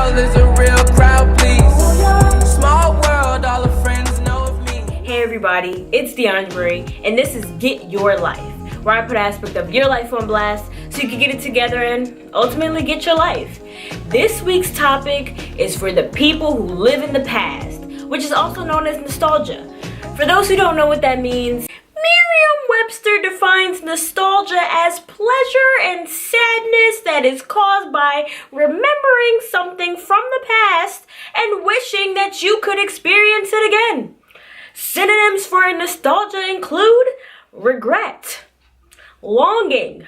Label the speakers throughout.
Speaker 1: world is a real crowd, please. Small world, all the friends know of me.
Speaker 2: Hey everybody, it's Diandra Marie, and this is Get Your Life, where I put an aspect of your life on blast so you can get it together and ultimately get your life. This week's topic is for the people who live in the past, which is also known as nostalgia. For those who don't know what that means, Merriam-Webster defines nostalgia as pleasure and sadness that is caused by remembering something from the past and wishing that you could experience it again. Synonyms for nostalgia include regret, longing,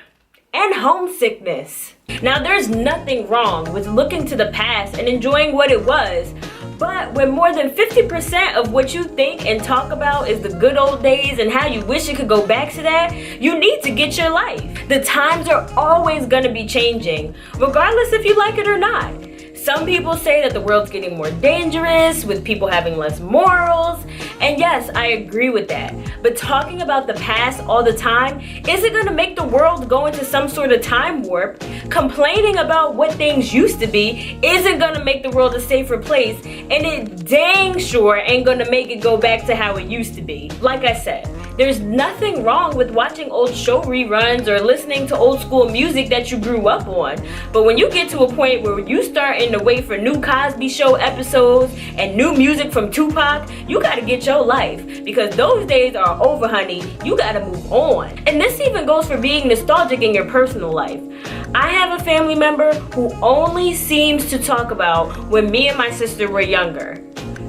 Speaker 2: and homesickness. Now, there's nothing wrong with looking to the past and enjoying what it was, but when more than 50% of what you think and talk about is the good old days and how you wish it could go back to that, you need to get your life. The times are always gonna be changing, regardless if you like it or not. Some people say that the world's getting more dangerous with people having less morals, and yes, I agree with that. But talking about the past all the time isn't gonna make the world go into some sort of time warp. Complaining about what things used to be isn't gonna make the world a safer place, and it dang sure ain't gonna make it go back to how it used to be. Like I said, there's nothing wrong with watching old show reruns or listening to old school music that you grew up on. But when you get to a point where you starting to wait for new Cosby Show episodes and new music from Tupac, you gotta get your life, because those days are over, honey. You gotta move on. And this even goes for being nostalgic in your personal life. I have a family member who only seems to talk about when me and my sister were younger.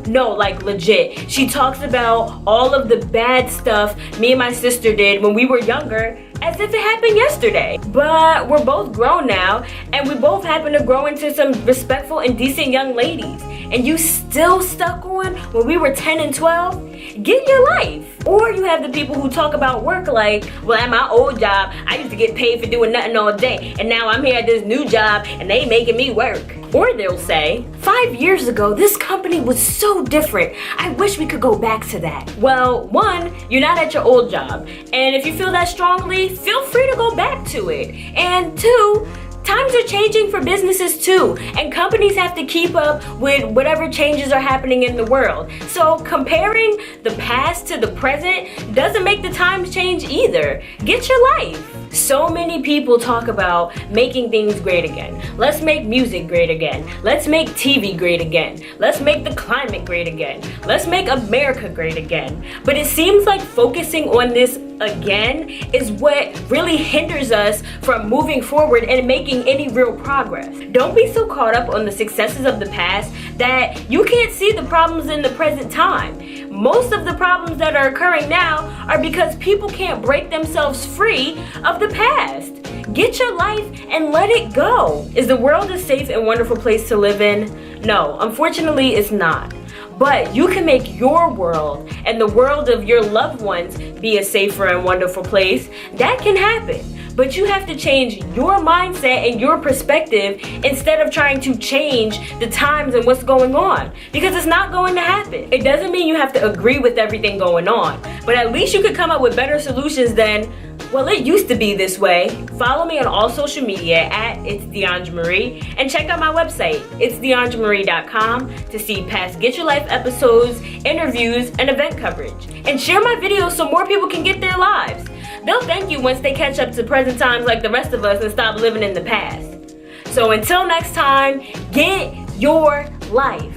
Speaker 2: No, like legit. She talks about all of the bad stuff me and my sister did when we were younger as if it happened yesterday. But we're both grown now, and we both happen to grow into some respectful and decent young ladies. And you still stuck on when we were 10 and 12? Get your life. Or you have the people who talk about work like, well, at my old job, I used to get paid for doing nothing all day, and now I'm here at this new job and they making me work. Or they'll say, 5 years ago, this company was so different. I wish we could go back to that. Well, one, you're not at your old job. And if you feel that strongly, feel free to go back to it. And two, times are changing for businesses too, and companies have to keep up with whatever changes are happening in the world. So comparing the past to the present doesn't make the times change either. Get your life. So many people talk about making things great again. Let's make music great again. Let's make TV great again. Let's make the climate great again. Let's make America great again. But it seems like focusing on this again is what really hinders us from moving forward and making any real progress. Don't be so caught up on the successes of the past that you can't see the problems in the present time. Most of the problems that are occurring now are because people can't break themselves free of the past. Get your life and let it go. Is the world a safe and wonderful place to live in? No, unfortunately it's not. But you can make your world and the world of your loved ones be a safer and wonderful place. That can happen. But you have to change your mindset and your perspective instead of trying to change the times and what's going on, because it's not going to happen. It doesn't mean you have to agree with everything going on, but at least you could come up with better solutions than, well, it used to be this way. Follow me on all social media at It's Diandra Marie, and check out my website, itsdiandramarie.com, to see past Get Your Life episodes, interviews, and event coverage. And share my videos so more people can get their lives. They'll thank you once they catch up to present times like the rest of us and stop living in the past. So until next time, get your life.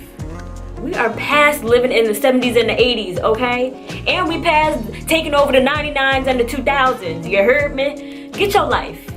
Speaker 2: We are past living in the 70s and the 80s, okay? And we past taking over the 99s and the 2000s. You heard me? Get your life.